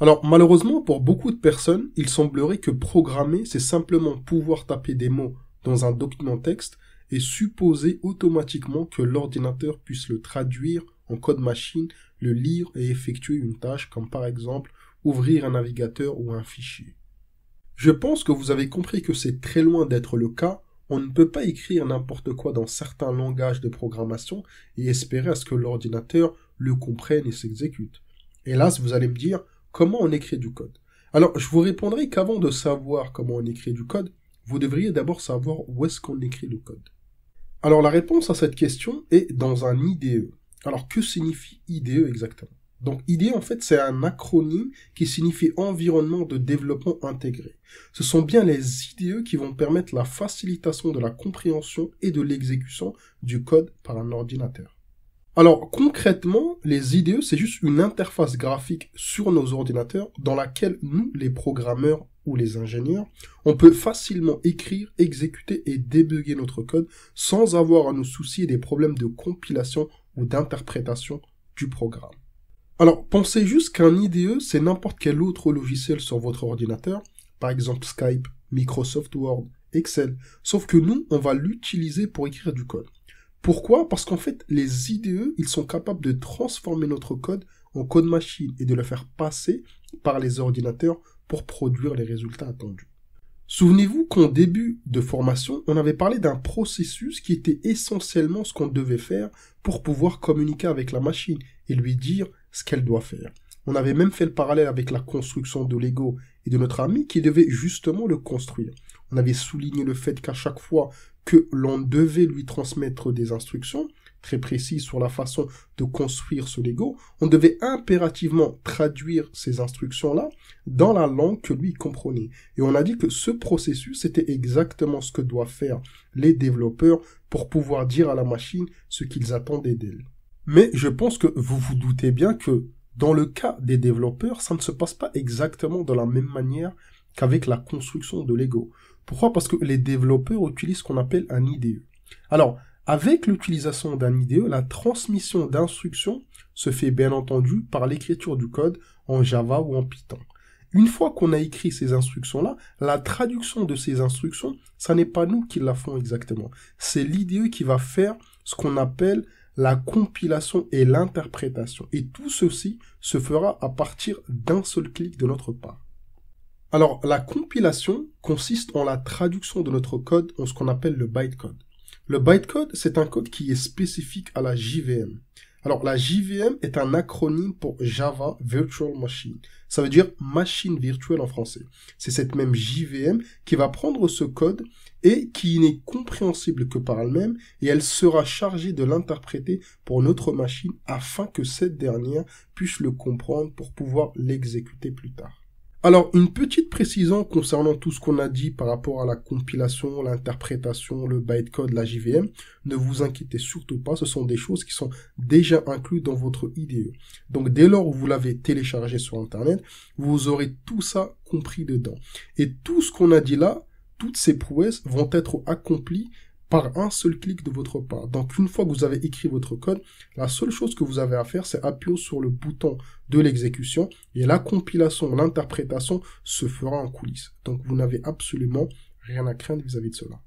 Alors malheureusement pour beaucoup de personnes, il semblerait que programmer, c'est simplement pouvoir taper des mots dans un document texte et supposer automatiquement que l'ordinateur puisse le traduire en code machine, le lire et effectuer une tâche comme par exemple ouvrir un navigateur ou un fichier. Je pense que vous avez compris que c'est très loin d'être le cas. On ne peut pas écrire n'importe quoi dans certains langages de programmation et espérer à ce que l'ordinateur le comprenne et s'exécute. Hélas, vous allez me dire, comment on écrit du code? Alors, je vous répondrai qu'avant de savoir comment on écrit du code, vous devriez d'abord savoir où est-ce qu'on écrit le code. Alors, la réponse à cette question est dans un IDE. Alors, que signifie IDE exactement? Donc, IDE, en fait, c'est un acronyme qui signifie Environnement de développement intégré. Ce sont bien les IDE qui vont permettre la facilitation de la compréhension et de l'exécution du code par un ordinateur. Alors, concrètement, les IDE, c'est juste une interface graphique sur nos ordinateurs dans laquelle nous, les programmeurs ou les ingénieurs, on peut facilement écrire, exécuter et débugger notre code sans avoir à nous soucier des problèmes de compilation ou d'interprétation du programme. Alors, pensez juste qu'un IDE, c'est n'importe quel autre logiciel sur votre ordinateur, par exemple Skype, Microsoft Word, Excel, sauf que nous, on va l'utiliser pour écrire du code. Pourquoi? Parce qu'en fait, les IDE, ils sont capables de transformer notre code en code machine et de le faire passer par les ordinateurs pour produire les résultats attendus. Souvenez-vous qu'en début de formation, on avait parlé d'un processus qui était essentiellement ce qu'on devait faire pour pouvoir communiquer avec la machine et lui dire ce qu'elle doit faire. On avait même fait le parallèle avec la construction de Lego et de notre ami qui devait justement le construire. On avait souligné le fait qu'à chaque fois que l'on devait lui transmettre des instructions très précises sur la façon de construire ce Lego, on devait impérativement traduire ces instructions-là dans la langue que lui comprenait. Et on a dit que ce processus, c'était exactement ce que doivent faire les développeurs pour pouvoir dire à la machine ce qu'ils attendaient d'elle. Mais je pense que vous vous doutez bien que dans le cas des développeurs, ça ne se passe pas exactement de la même manière qu'avec la construction de Lego. Pourquoi? Parce que les développeurs utilisent ce qu'on appelle un IDE. Alors, avec l'utilisation d'un IDE, la transmission d'instructions se fait bien entendu par l'écriture du code en Java ou en Python. Une fois qu'on a écrit ces instructions-là, la traduction de ces instructions, ça n'est pas nous qui la font exactement. C'est l'IDE qui va faire ce qu'on appelle la compilation et l'interprétation. Et tout ceci se fera à partir d'un seul clic de notre part. Alors, la compilation consiste en la traduction de notre code en ce qu'on appelle le bytecode. Le bytecode, c'est un code qui est spécifique à la JVM. Alors, la JVM est un acronyme pour Java Virtual Machine. Ça veut dire machine virtuelle en français. C'est cette même JVM qui va prendre ce code et qui n'est compréhensible que par elle-même et elle sera chargée de l'interpréter pour notre machine afin que cette dernière puisse le comprendre pour pouvoir l'exécuter plus tard. Alors, une petite précision concernant tout ce qu'on a dit par rapport à la compilation, l'interprétation, le bytecode, la JVM. Ne vous inquiétez surtout pas, ce sont des choses qui sont déjà incluses dans votre IDE. Donc, dès lors où vous l'avez téléchargé sur Internet, vous aurez tout ça compris dedans. Et tout ce qu'on a dit là, toutes ces prouesses vont être accomplies par un seul clic de votre part. Donc, une fois que vous avez écrit votre code, la seule chose que vous avez à faire, c'est appuyer sur le bouton de l'exécution et la compilation, l'interprétation se fera en coulisses. Donc, vous n'avez absolument rien à craindre vis-à-vis de cela.